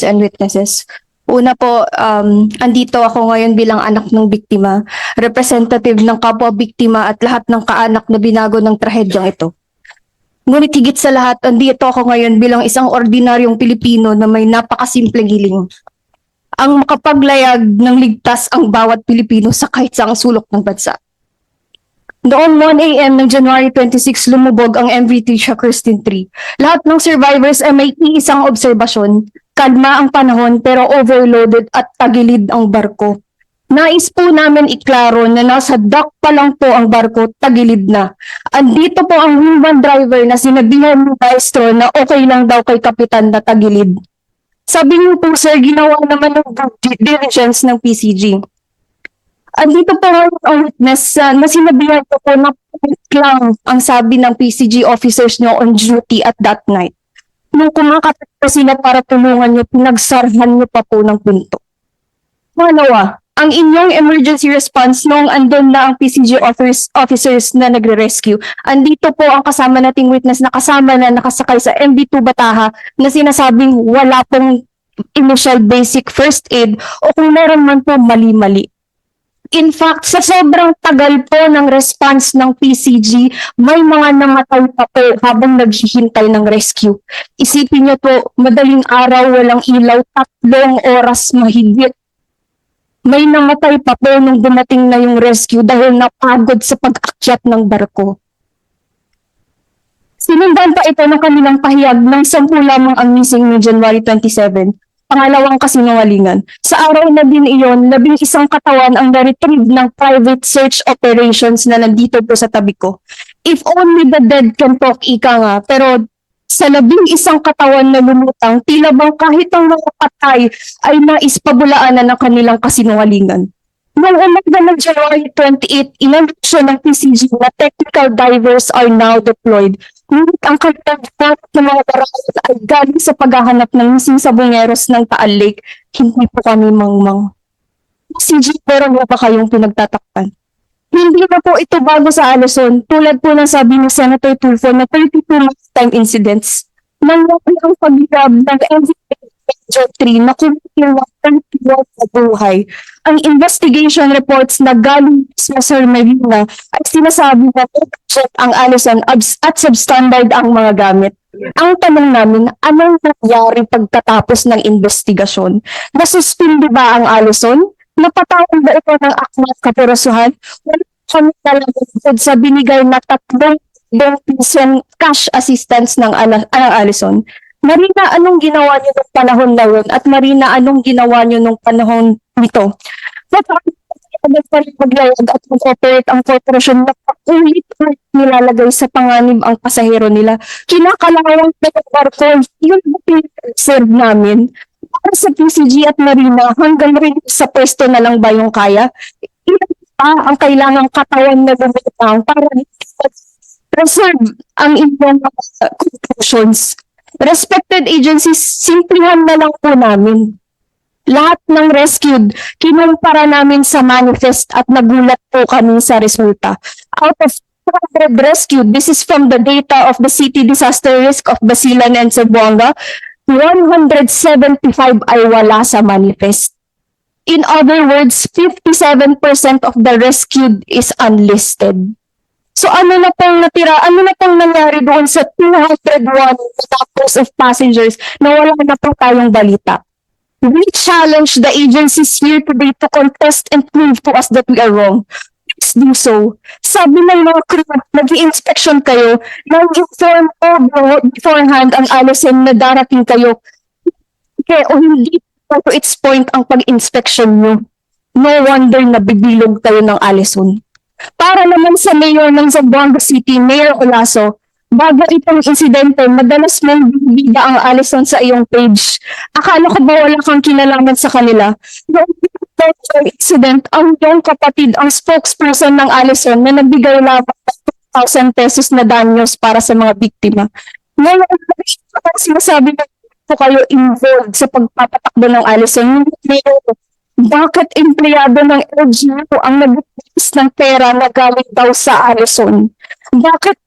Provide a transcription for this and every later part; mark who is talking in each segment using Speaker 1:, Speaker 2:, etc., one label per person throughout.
Speaker 1: Officers and Witnesses. Una po, andito ako ngayon bilang anak ng biktima, representative ng kapwa biktima at lahat ng kaanak na binago ng trahedyang ito. Ngunit higit sa lahat, andito ako ngayon bilang isang ordinaryong Pilipino na may napakasimpleng hiling. Ang makapaglayag ng ligtas ang bawat Pilipino sa kahit saang sulok ng bansa. Noong 1 a.m. ng January 26, lumubog ang MV Tricia Christine 3. Lahat ng survivors ay may iisang obserbasyon. Kalma ang panahon pero overloaded at tagilid ang barko. Nais po namin iklaro na nasa dock pa lang po ang barko, tagilid na. Andito po ang human driver na sinabihan ng maestro na okay lang daw kay kapitan na tagilid. Sabi niyo po sir, ginawa naman ng due diligence ng PCG. Andito po ang witness na sinabihan ko po na lang ang sabi ng PCG officers nyo on duty at that night. Nung kumakapit po sila para tulungan nyo, pinagsarhan nyo pa po ng punto. Pangalawa, ang inyong emergency response noong andun na ang PCG officers na nagre-rescue. Andito po ang kasama nating witness na kasama na nakasakay sa MV2 Bataha na sinasabing wala pong initial basic first aid o kung meron man po mali-mali. In fact, sa sobrang tagal po ng response ng PCG, may mga namatay pa po habang naghihintay ng rescue. Isipin niyo po, madaling araw, walang ilaw, 3 oras mahigit. May namatay pa po nung dumating na yung rescue dahil napagod sa pag-akyat ng barko. Sinundan pa ito ng kanilang pahayag ng 10 lamang ang missing noong January 27. Pangalawang kasinungalingan. Sa araw na din iyon, 11 katawan ang na-retrieve ng private search operations na nandito po sa tabi ko. If only the dead can talk, ika nga. Pero sa 11 katawan na lumutang, tila bang kahit ang mga patay ay naispabulaanan ng kanilang kasinungalingan. Noong umaga ng January 28, inanunsyo ng PCG na technical divers are now deployed. Ngunit ang kanilang ng mga barangay ay galing sa paghahanap ng missing sabongeros ng Taal Lake. Hindi po kami mangmang. PCG, pero ba kayong pinagtatakpan? Hindi na po ito bago sa Alison. Tulad po ng sabi ni Senator Tulfo na 32 maritime incidents. Nangyari ang pag-grab ng Major 3 na kumukuha ng sa buhay. Ang investigation reports na galing sa Sir Marina ay sinasabi na ang Alison at substandard ang mga gamit. Ang tanong namin, anong nangyari pagkatapos ng investigasyon? Nasuspindi ba ang Alison? Napatawag ba ito ng akmat kapurasuhan? Wala kami talagang sa binigay na 3 billion cash assistance ng Alison. Marina, anong ginawa niyo nung panahon na yun? At Marina, anong ginawa niyo nung panahon nito? Maglayag at mag-operate ang korporasyon na ulit-ulit nilalagay sa panganib ang pasahero nila. Kinakalawang na barko, yun ang serve namin. Para sa PCG at Marina, hanggang rin sa pwesto na lang ba yung kaya? Ilan pa ang kailangang katawan na lumutang para reserve ang inyong conclusions? Respected agencies, simplihan na lang po namin. Lahat ng rescued, kinumpara namin sa manifest at nagulat po kami sa resulta. Out of 200 rescued, this is from the data of the City Disaster Risk of Basilan and Zamboanga, 175 ay wala sa manifest. In other words, 57% of the rescued is unlisted. So ano na pong natira, ano na pong nangyari doon sa 201 couples of passengers na wala na po tayong balita? We challenge the agencies here today to contest and prove to us that we are wrong. Please do so. Sabi ng mga crew, nag-i-inspection kayo, nag-inform po beforehand ang Alison na darating kayo. Okay, o hindi to its point ang pag-inspection nyo. No wonder na bibilog kayo ng Alison. Para naman sa mayor ng Zamboanga City, Mayor Olaso, bago itong insidente, madalas mong bibida ang Alison sa iyong page. Akala ko ba wala kang kinalaman sa kanila? Noong incident, ang iyong kapatid, ang spokesperson ng Alison na nagbigay lamang ng 2,000 pesos na danyos para sa mga biktima. Ngayon, sinasabi na po kayo involved sa pagpapatakbo ng Alison. Bakit empleyado ng LGU ang nag-release ng pera na galing daw sa Alison? Bakit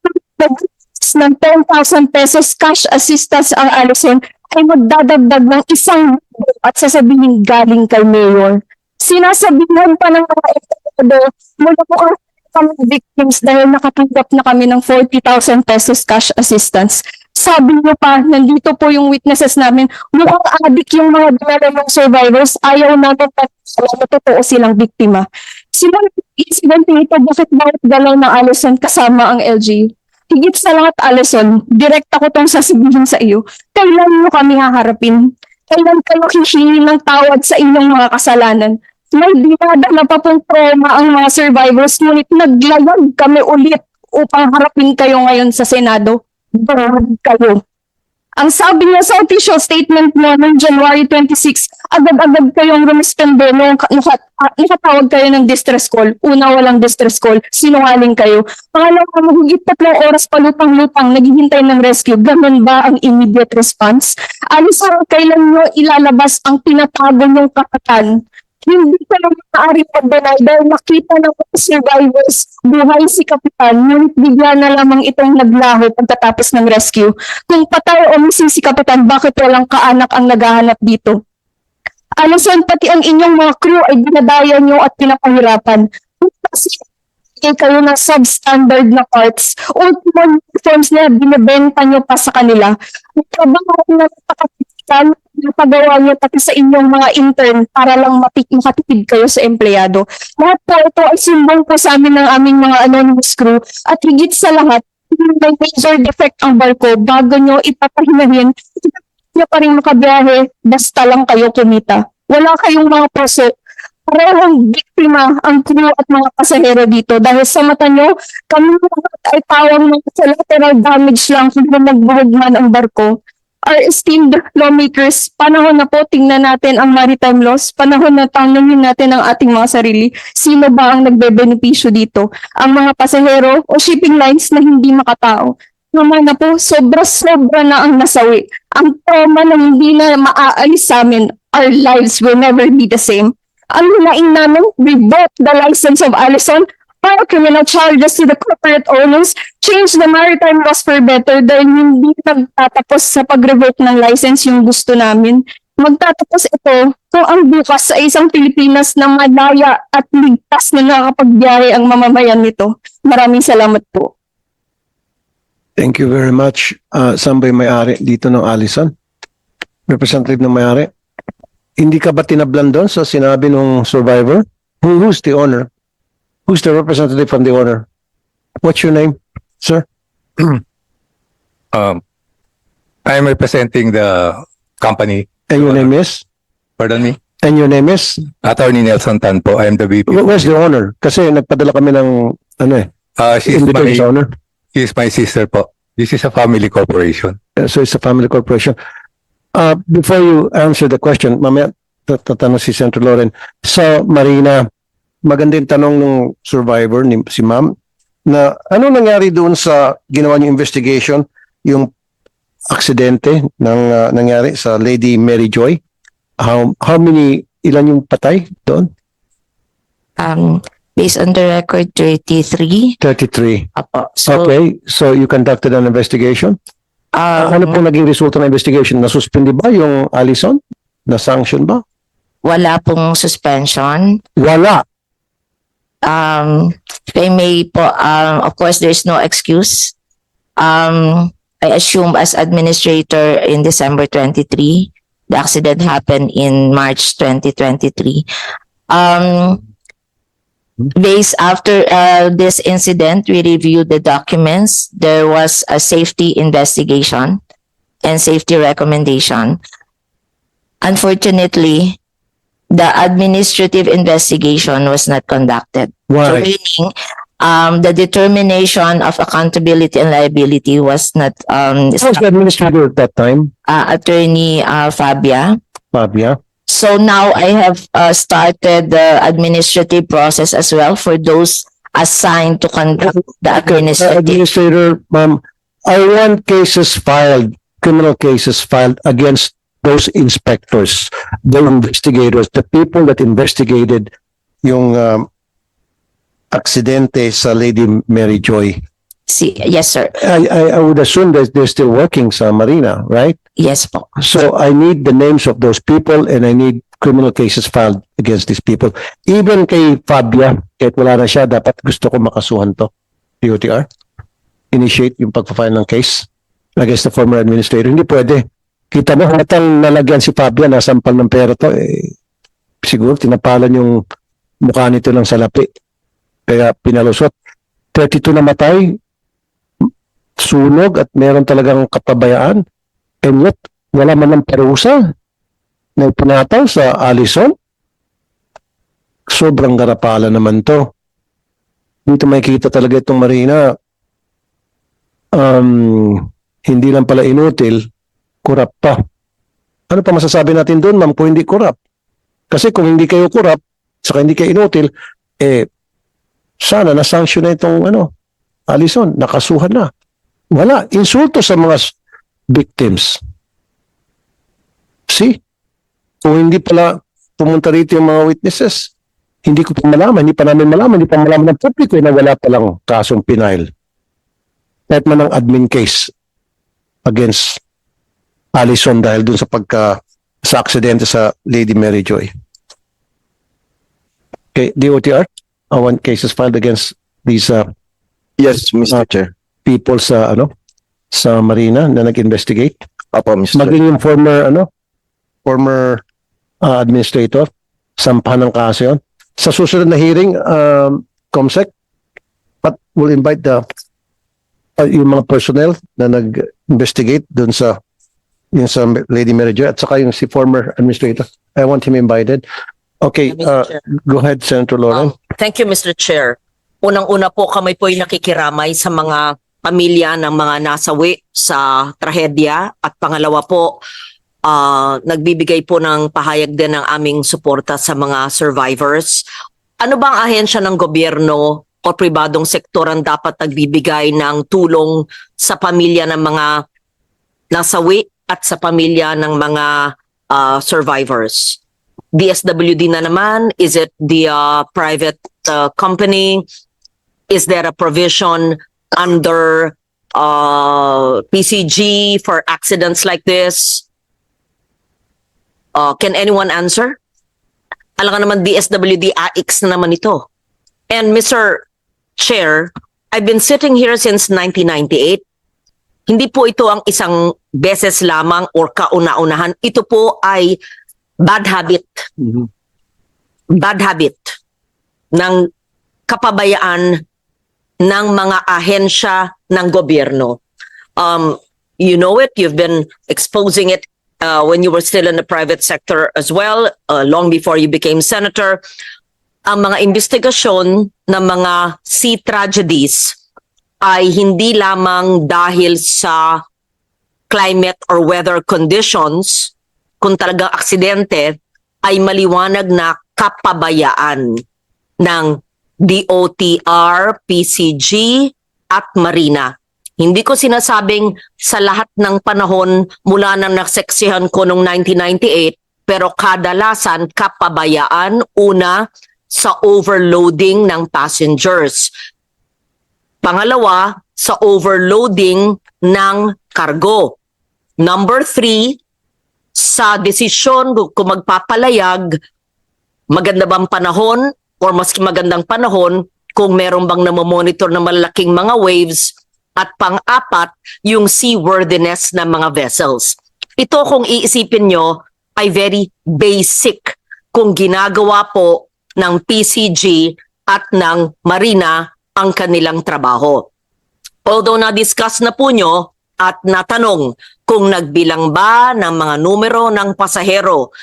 Speaker 1: ng 10,000 pesos cash assistance ang Alison ay magdadagdag ng 1,000 at sasabihin galing kay Mayor. Sinasabihan pa ng mga empleyado mula po kami victims dahil nakatanggap na kami ng 40,000 pesos cash assistance. Sabi niyo pa, nandito po yung witnesses namin, mukhang adik yung mga dinala ng survivors, ayaw namin na totoo silang biktima. Sila incident ito, bakit galaw ng Alison kasama ang LG? Higit sa lahat, Alison, direct ako tong sasabihin sa iyo, kailan mo kami haharapin? Kailan kayo hihingi ng tawad sa inyong mga kasalanan? May dinadala pa pong trauma ang mga survivors, ngunit naglayag kami ulit upang harapin kayo ngayon sa Senado. Barad kayo. Ang sabi niya sa official statement mo noong January 26, agad-agad kayong rumisponde nung nakatawag kayo ng distress call. Una, walang distress call. Sinungaling kayo. Pangalawa, mahigit 3 oras pa lutang-lutang naghihintay ng rescue. Ganun ba ang immediate response? Alison, kailan nyo ilalabas ang tinatago nyong kapatan? Hindi ka lang maaari pag-deny dahil nakita ng mga survivors, buhay si Kapitan, ngunit bigla na lamang itong naglaho pagkatapos ng rescue. Kung patay o missing si Kapitan, bakit walang kaanak ang naghahanap dito? Alison, pati ang inyong mga crew ay dinadaya nyo at pinapahirapan. Kasi kayo ng substandard na parts, ultimate uniforms na binibenta nyo pa sa kanila. Ang trabaho na napakapitan, napagawa niyo pati sa inyong mga intern para lang makatipid kayo sa empleyado. Lahat po ito ay simbang po sa amin ng aming mga anonymous crew at higit sa lahat, may major defect ang barko bago nyo ipapahinahin, nyo pa rin makabiyahe, basta lang kayo kumita. Wala kayong mga puso. Parehong biktima ang crew at mga pasahero dito dahil sa mata nyo, kami ay tawang mga collateral damage lang kung nagbuhog man ang barko. Our esteemed lawmakers, panahon na po tingnan natin ang maritime laws, panahon na tanungin natin ang ating mga sarili. Sino ba ang nagbebenepisyo dito? Ang mga pasahero o shipping lines na hindi makatao. Naman na po, sobra-sobra na ang nasawi. Ang trauma na hindi na maaalis sa amin, our lives will never be the same. Ang hinaing namin, revoke the license of Alison, file criminal charges to the corporate owners, change the maritime laws for better dahil hindi nagtatapos sa pag-revoke ng license yung gusto namin. Magtatapos ito kung ang bukas ay isang Pilipinas na malaya at ligtas na nakakapagbiyahe ang mamamayan nito. Maraming salamat po.
Speaker 2: Thank you very much. Saan ba yung may-ari dito ng Alison? Representative ng may-ari? Hindi ka ba tinablan doon sa sinabi ng survivor? Who's the owner? Who's the representative from the owner? What's your name, sir?
Speaker 3: I'm representing the company.
Speaker 2: And your name is?
Speaker 3: Pardon me?
Speaker 2: And your name is?
Speaker 3: Attorney Nelson Tan po. I am the VP.
Speaker 2: Where's the owner? Kasi nagpadala kami ng individual sa owner.
Speaker 3: She is my sister po. This is a family corporation.
Speaker 2: So it's a family corporation. Before you answer the question, mamaya tatanong si Senator Loren. So, Marina, magandang tanong ng survivor, si ma'am, na ano nangyari doon sa ginawa niyo investigation, yung aksidente ng nangyari sa Lady Mary Joy? Ilan yung patay doon?
Speaker 4: Based on the record, 33.
Speaker 2: 33.
Speaker 4: Apo. So,
Speaker 2: Okay, so you conducted an investigation? Ano po naging resulta ng investigation? Nasuspindi ba yung Alison? Na-sanction ba?
Speaker 4: wala pong suspension.
Speaker 2: Wala.
Speaker 4: If I may po, of course, there's no excuse. I assume as administrator in December 23, the accident happened in March 2023. Based after this incident, we reviewed the documents. There was a safety investigation and safety recommendation. Unfortunately, the administrative investigation was not conducted. So
Speaker 2: Why?
Speaker 4: meaning, the determination of accountability and liability was not
Speaker 2: Who was the administrator at that time?
Speaker 4: Attorney Fabia.
Speaker 2: Fabia.
Speaker 4: So now I have started the administrative process as well for those assigned to conduct the administrative.
Speaker 2: Administrator, ma'am, I want cases filed, criminal cases filed against those inspectors, the investigators, the people that investigated yung aksidente sa Lady Mary Joy.
Speaker 4: Yes, sir.
Speaker 2: I would assume that they're still working sa Marina, right?
Speaker 4: Yes po.
Speaker 2: So I need the names of those people and I need criminal cases filed against these people. Even kay Fabia, kahit wala na siya, dapat gusto ko makasuhan to. DOTR. Initiate yung pagpa-file ng case against the former administrator. Hindi pwede. Kita mo, hatang nalagyan si Fabia, nasampal ng pera to, siguro tinapalan yung mukha nito ng salapi. Kaya pinalusot. 32 namatay, sunog at meron talagang kapabayaan. And yet, wala man ng parusa na pinataw sa Allison. Sobrang garapala naman to. Dito makikita talaga itong Marina, hindi lang pala inutil, kurap pa. Ano pa masasabi natin doon, ma'am, kung hindi kurap? Kasi kung hindi kayo kurap, saka hindi kayo inutil, sana na-sanction na itong Allison, nakasuhan na. Wala, insulto sa mga victims. See? Kung hindi pala pumunta rito yung mga witnesses, hindi ko pa malaman, hindi pa namin malaman, hindi pa malaman ng publiko na wala palang kasong pinail. Kahit man ang admin case against Allison dahil dun sa sa aksidente sa Lady Mary Joy. Okay, DOTR, I want cases filed against these
Speaker 5: Yes, Mr. Chair.
Speaker 2: people sa sa Marina na nag-investigate.
Speaker 5: Apo, Mr. Chair.
Speaker 2: Maging yung former administrator, sampahan ng kaso yun. Sa susunod na hearing, COMSEC, but we'll invite yung mga personnel na nag-investigate dun sa yung sa Lady Mary Joy at saka yung si former administrator. I want him invited. Okay,
Speaker 6: Mr. Chair.
Speaker 2: go ahead, Senator Lauren.
Speaker 6: Thank you, Mr. Chair. Unang-una po kami po ay nakikiramay sa mga pamilya ng mga nasawi sa trahedya at pangalawa po, nagbibigay po ng pahayag din ng aming suporta sa mga survivors. Ano bang ahensya ng gobyerno o pribadong sektor ang dapat nagbibigay ng tulong sa pamilya ng mga nasawi at sa pamilya ng mga survivors? DSWD na naman? Is it the private company? Is there a provision under PCG for accidents like this? Can anyone answer? Alam ka naman DSWD AX na naman ito. And Mr. Chair, I've been sitting here since 1998. Hindi po ito ang isang beses lamang or kauna-unahan. Ito po ay bad habit. Bad habit ng kapabayaan ng mga ahensya ng gobyerno. You know it, you've been exposing it when you were still in the private sector as well, long before you became senator. Ang mga investigasyon ng mga sea tragedies ay hindi lamang dahil sa climate or weather conditions, kung talagang aksidente, ay maliwanag na kapabayaan ng DOTR, PCG at Marina. Hindi ko sinasabing sa lahat ng panahon mula nang naseksihan ko noong 1998, pero kadalasan kapabayaan, una sa overloading ng passengers. Pangalawa, sa overloading ng cargo. Number 3, sa desisyon kung magpapalayag, maganda bang panahon or maski magandang panahon kung meron bang namomonitor ng malaking mga waves. At pang-apat, yung seaworthiness ng mga vessels. Ito kung iisipin nyo ay very basic kung ginagawa po ng PCG at ng Marina ang kanilang trabaho. Although na-discuss na po nyo at natanong kung nagbilang ba ng mga numero ng pasahero.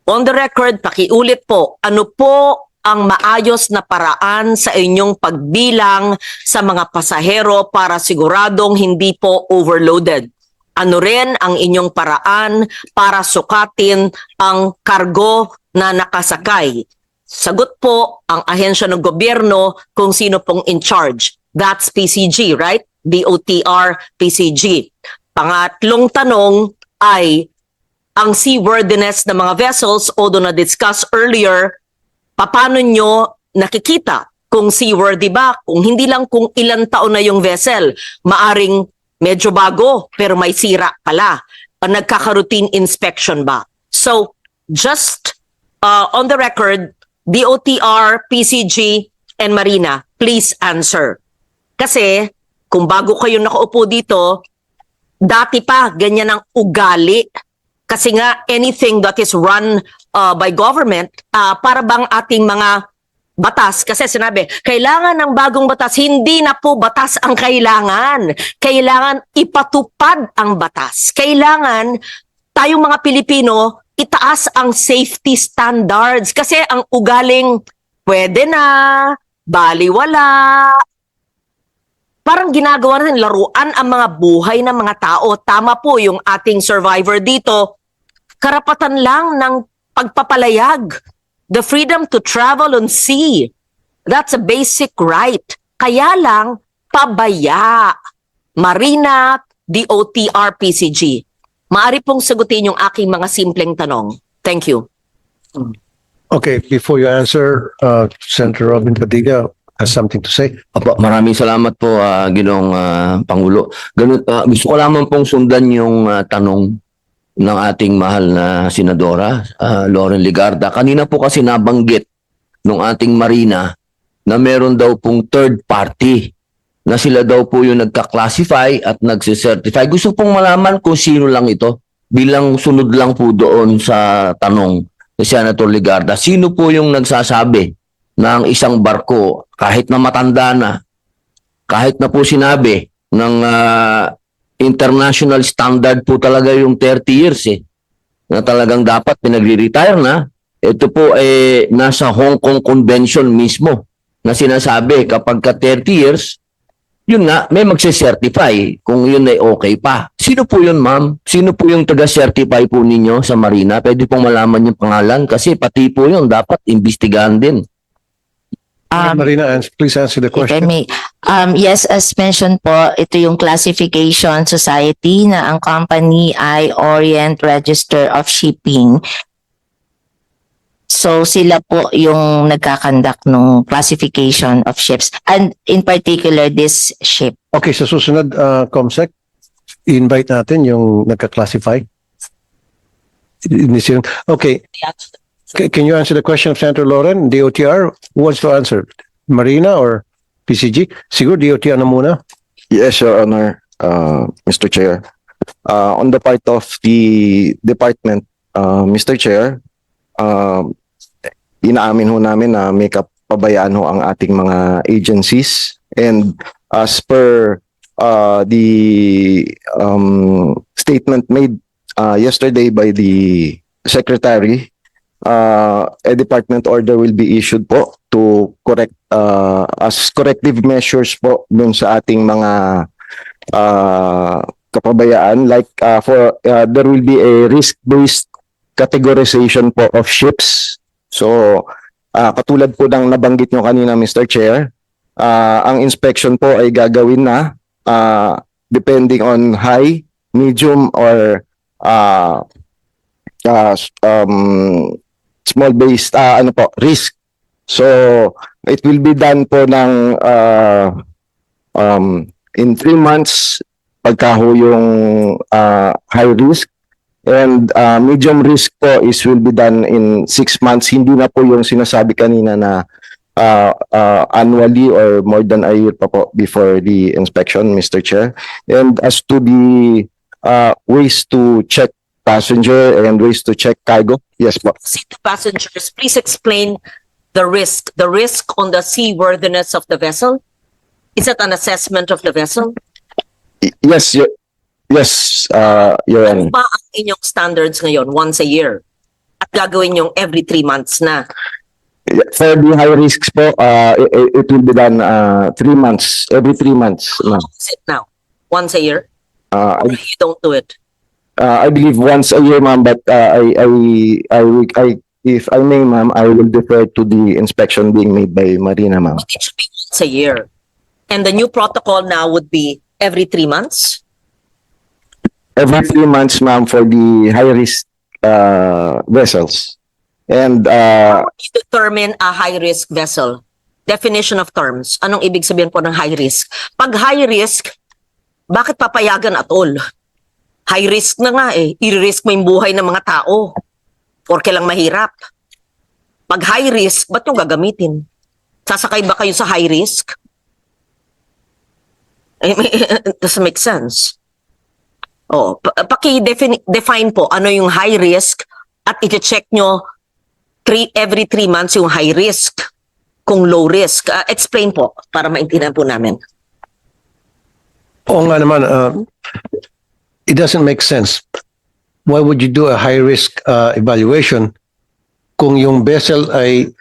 Speaker 6: On the record, pakiulit po, ano po ang maayos na paraan sa inyong pagbilang sa mga pasahero para siguradong hindi po overloaded? Ano rin ang inyong paraan para sukatin ang kargo na nakasakay? Sagot po ang ahensya ng gobyerno kung sino pong in charge. That's PCG, right? DOTR, PCG. Pangatlong tanong ay ang seaworthiness ng mga vessels, although na-discuss earlier, paano nyo nakikita kung seaworthy ba, kung hindi lang kung ilang taon na yung vessel, maaring medyo bago pero may sira pala. Nagkaka-routine inspection ba? So, just on the record, DOTR, PCG, and Marina, please answer. Kasi, kung bago kayo nakaupo dito, dati pa, ganyan ang ugali. Kasi nga, anything that is run by government, para bang ating mga batas, kasi sinabi, kailangan ng bagong batas, hindi na po batas ang kailangan. Kailangan ipatupad ang batas. Kailangan tayong mga Pilipino, itaas ang safety standards. Kasi ang ugaling, pwede na, baliwala, parang ginagawa natin laruan ang mga buhay ng mga tao. Tama po yung ating survivor dito. Karapatan lang ng pagpapalayag. The freedom to travel on sea. That's a basic right. Kaya lang, pabaya. Marina, DOTR, PCG. Maari pong sagutin yung aking mga simpleng tanong. Thank you.
Speaker 2: Okay, before you answer, Senator Robin Padilla has something to say.
Speaker 7: Apo, maraming salamat po, Ginoong Pangulo. Ganun, gusto ko lamang pong sundan yung tanong ng ating mahal na Senadora, Loren Legarda. Kanina po kasi nabanggit ng ating Marina na meron daw pong third party na sila daw po yung nagka-classify at nagsicertify. Gusto pong malaman kung sino lang ito bilang sunod lang po doon sa tanong ni Senator Legarda. Sino po yung nagsasabi na ang isang barko kahit na matanda na, kahit na po sinabi ng international standard po talaga yung 30 years na talagang dapat pinagre-retire na. Ito po nasa Hong Kong Convention mismo na sinasabi kapag ka 30 years, yun nga, may magse-certify kung yun ay okay pa. Sino po yun, ma'am? Sino po yung taga-certify po ninyo sa Marina? Pwede pong malaman yung pangalan kasi pati po yun dapat imbestigahan din.
Speaker 2: Marina, please answer the
Speaker 4: If I
Speaker 2: question.
Speaker 4: may. Yes, as mentioned po, ito yung classification society na ang company ay Orient Register of Shipping. So sila po yung nagkakandak ng classification of ships and in particular this ship.
Speaker 2: Okay, sa susunod, Comsec, i-invite natin yung nagka-classify. Okay, can you answer the question of Senator Loren, DOTR? Who wants to answer? Marina or PCG? Siguro DOTR na muna.
Speaker 5: Yes, Your Honor, Mr. Chair. On the part of the department, Mr. Chair, inaamin ho namin na may kapabayaan ho ang ating mga agencies, and as per the statement made yesterday by the Secretary, a department order will be issued po to correct as corrective measures po dun sa ating mga kapabayaan, like there will be a risk-based categorization po of ships. So katulad po ng nabanggit nyo kanina, Mr. Chair, ang inspection po ay gagawin na depending on high, medium, or small based risk. So it will be done po ng in 3 months pagka ho yung high risk, and medium risk po will be done in 6 months. Hindi na po yung sinasabi kanina na annually or more than a year pa po before the inspection, Mr. Chair. And as to the ways to check passenger and ways to check cargo, yes po.
Speaker 6: See the passengers, please explain the risk. The risk on the seaworthiness of the vessel? Is it an assessment of the vessel?
Speaker 5: Yes, yes, Your
Speaker 6: Ano
Speaker 5: Honor.
Speaker 6: ba ang inyong standards ngayon? Once a year? At gagawin yung every 3 months na?
Speaker 5: For the high risks po, it will be done 3 months, every 3 months.
Speaker 6: How is it now? Once a year?
Speaker 5: I
Speaker 6: Or you don't do it?
Speaker 5: I believe once a year, ma'am, but if I may, ma'am, I will defer to the inspection being made by Marina, ma'am.
Speaker 6: It should be once a year. And the new protocol now would be every 3 months?
Speaker 5: Every 3 months, ma'am, for the high risk vessels. And
Speaker 6: How do you determine a high-risk vessel? definition of terms. Anong ibig sabihin po ng high risk? Pag high risk, bakit papayagan at all? High risk na nga eh. I-risk mo yung buhay ng mga tao. Porke lang mahirap. Pag high risk, ba't yung gagamitin? Sasakay ba kayo sa high risk? It doesn't make sense. Oh, paki-define po ano yung high risk at i-check nyo every 3 months yung high risk kung low risk. Explain po para maintindihan po namin.
Speaker 2: Oo nga naman, it doesn't make sense. Why would you do a high-risk evaluation kung yung vessel ay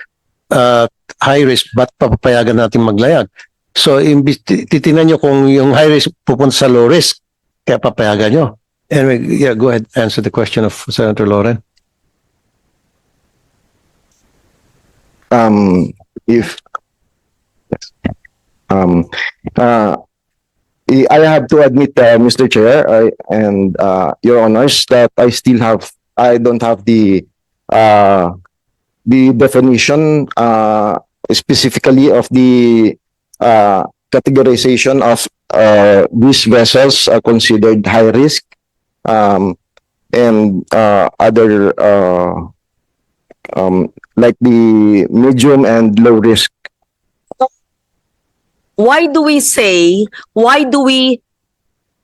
Speaker 2: high-risk, ba't papayagan natin maglayag? So, titingnan nyo kung yung high-risk pupunta sa low-risk, kaya papayagan nyo. Anyway, yeah, go ahead, answer the question of Senator Loren.
Speaker 5: I have to admit, Mr. Chair, and Your Honors, that I don't have the definition specifically of the categorization of these vessels are considered high risk and other like the medium and low risk.
Speaker 6: Why do we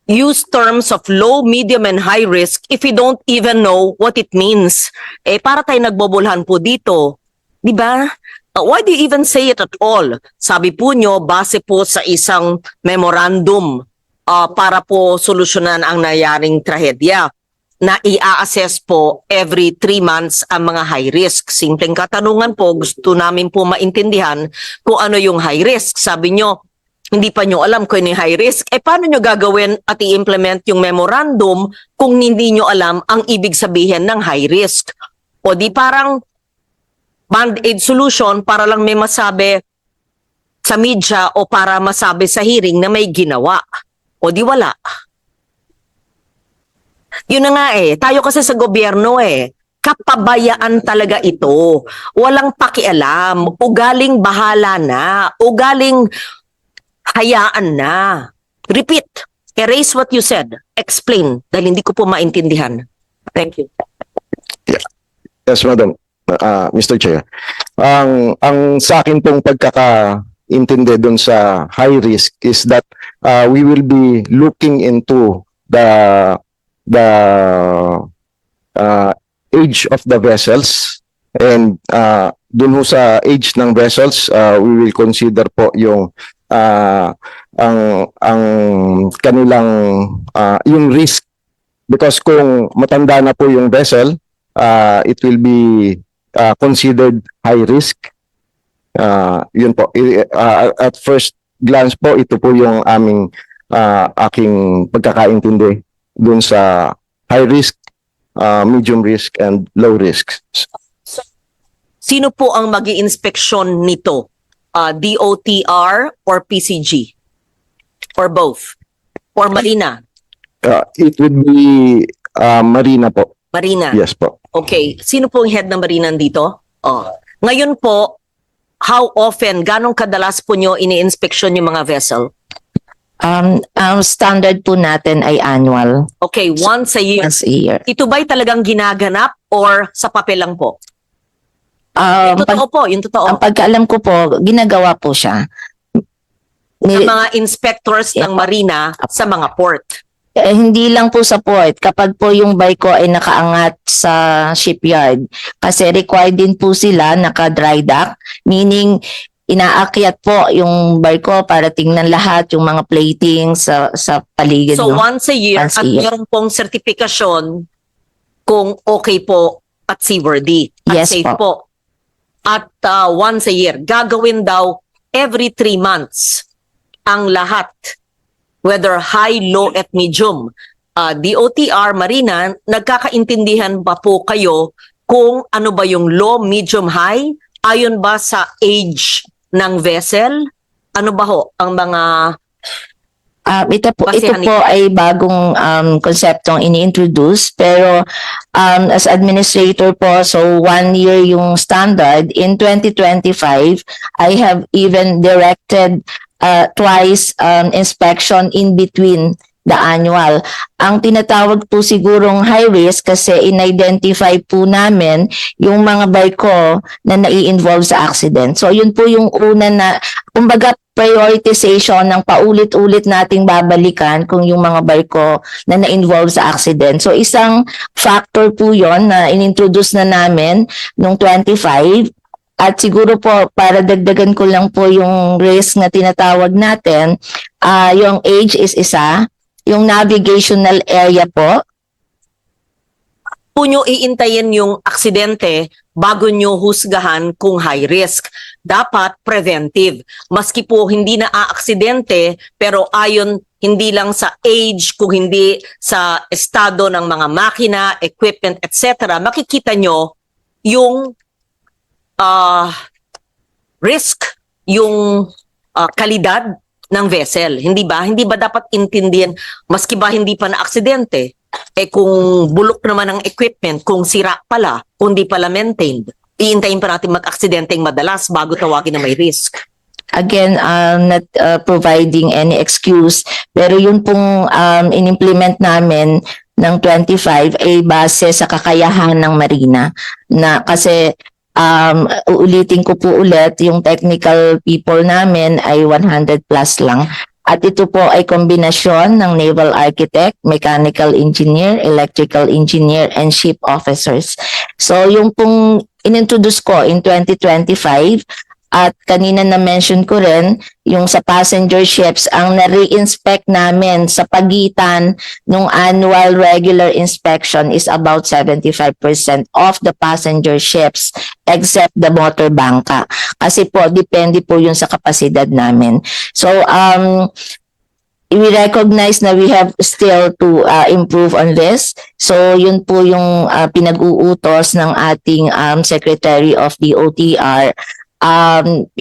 Speaker 6: use terms of low, medium, and high risk if we don't even know what it means? Eh, para tayo nagbobulhan po dito. Di ba? Why do you even say it at all? Sabi po nyo, base po sa isang memorandum para po solusyonan ang nayaring trahedya na i-assess po every 3 months ang mga high risk. Simpleng katanungan po, gusto namin po maintindihan kung ano yung high risk. Sabi nyo, hindi pa nyo alam kung ano yung high risk. Eh, paano nyo gagawin at i-implement yung memorandum kung hindi nyo alam ang ibig sabihin ng high risk? O di parang band-aid solution para lang may masabi sa media o para masabi sa hearing na may ginawa. O di wala. Yun na nga eh. Tayo kasi sa gobyerno eh. Kapabayaan talaga ito. Walang pakialam. Ugaling bahala na. Ugaling hayaan na. Repeat. Erase what you said. Explain. Dahil hindi ko po maintindihan. Thank you.
Speaker 5: Yes, Madam, Mr. Chair. Ang sa akin pong pagkakaintindi dun sa high risk is that we will be looking into the age of the vessels, and dun ho sa age ng vessels, we will consider po yung ang kanilang yung risk, because kung matanda na po yung vessel, it will be considered high risk. Yun po, at first glance po, ito po yung aking pagkakaintindi dun sa high risk, medium risk, and low risk.
Speaker 6: Sino po ang mag-i-inspeksyon nito? DOTR or PCG? Or both? Or Marina?
Speaker 5: It would be Marina po.
Speaker 6: Marina?
Speaker 5: Yes po.
Speaker 6: Okay. Sino po ang head ng Marina dito? Ngayon po, how often, ganong kadalas po nyo ini-inspeksyon yung mga vessel?
Speaker 4: Ang standard po natin ay annual,
Speaker 6: Okay, once a year.
Speaker 4: once a year.
Speaker 6: Ito ba'y talagang ginaganap or sa papel lang po? Yung totoo po, yung
Speaker 4: Ang
Speaker 6: totoo.
Speaker 4: pagkaalam ko po, ginagawa po siya.
Speaker 6: Ng mga inspectors ng Marina sa mga port.
Speaker 4: Hindi lang po sa port, kapag po yung barko ay nakaangat sa shipyard, kasi required din po sila naka-dry dock, meaning inaakyat po yung barko para tingnan lahat yung mga plating sa paligid.
Speaker 6: So
Speaker 4: no?
Speaker 6: once a year
Speaker 4: Once a
Speaker 6: at
Speaker 4: year.
Speaker 6: meron pong sertifikasyon kung okay po at seaworthy at
Speaker 4: Yes
Speaker 6: safe
Speaker 4: po.
Speaker 6: po. At once a year, gagawin daw every 3 months ang lahat, whether high, low, at medium. DOTR, Marina, nagkakaintindihan ba po kayo kung ano ba yung low, medium, high? Ayon ba sa age ng vessel? Ano ba ho ang mga
Speaker 4: Ito
Speaker 6: Basehan
Speaker 4: po ay bagong konseptong ini-introduce, pero as administrator po, so 1 year yung standard. In 2025, I have even directed twice inspection in between the annual. Ang tinatawag po sigurong high risk kasi in-identify po namin yung mga barko na nai-involve sa accident. So yun po yung una na, kumbaga, prioritization ng paulit-ulit nating babalikan kung yung mga barko na na-involve sa accident. So isang factor po yon na inintroduce na namin noong 25. At siguro po, para dagdagan ko lang po yung risk na tinatawag natin, yung age is isa, yung navigational area po,
Speaker 6: po nyo iintayin yung aksidente bago nyo husgahan kung high risk. Dapat preventive. Maski po hindi na aaksidente, pero ayon hindi lang sa age, kung hindi sa estado ng mga makina, equipment, etc., makikita nyo yung risk, yung kalidad ng vessel. Hindi ba? Hindi ba dapat intindihan, maski ba hindi pa na aksidente, kung bulok naman ang equipment, kung sira pala, kung di pala maintained, iintayin pa natin mag-aksidente madalas bago tawagin na may risk.
Speaker 4: again, not providing any excuse, pero yun pong in-implement namin ng 25 ay base sa kakayahan ng marina, na kasi uulitin ko po ulit, yung technical people namin ay 100 plus lang. At ito po ay kombinasyon ng naval architect, mechanical engineer, electrical engineer, and ship officers. So yung pong inintroduce ko in 2025, at kanina na-mention ko rin, yung sa passenger ships, ang na-re-inspect namin sa pagitan ng annual regular inspection is about 75% of the passenger ships except the motor bangka. Kasi po, depende po yun sa kapasidad namin. So, we recognize na we have still to improve on this. So, yun po yung pinag-uutos ng ating Secretary of the OTR.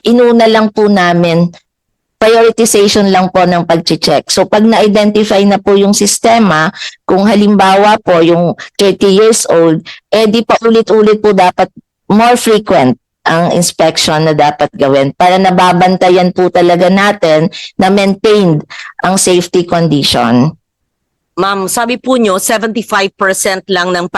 Speaker 4: Inuna lang po namin, prioritization lang po ng pag-check. So pag na-identify na po yung sistema, kung halimbawa po yung 30 years old, di pa ulit-ulit po dapat more frequent ang inspection na dapat gawin para nababantayan po talaga natin na maintained ang safety condition.
Speaker 6: Ma'am, sabi po nyo, 75% lang ng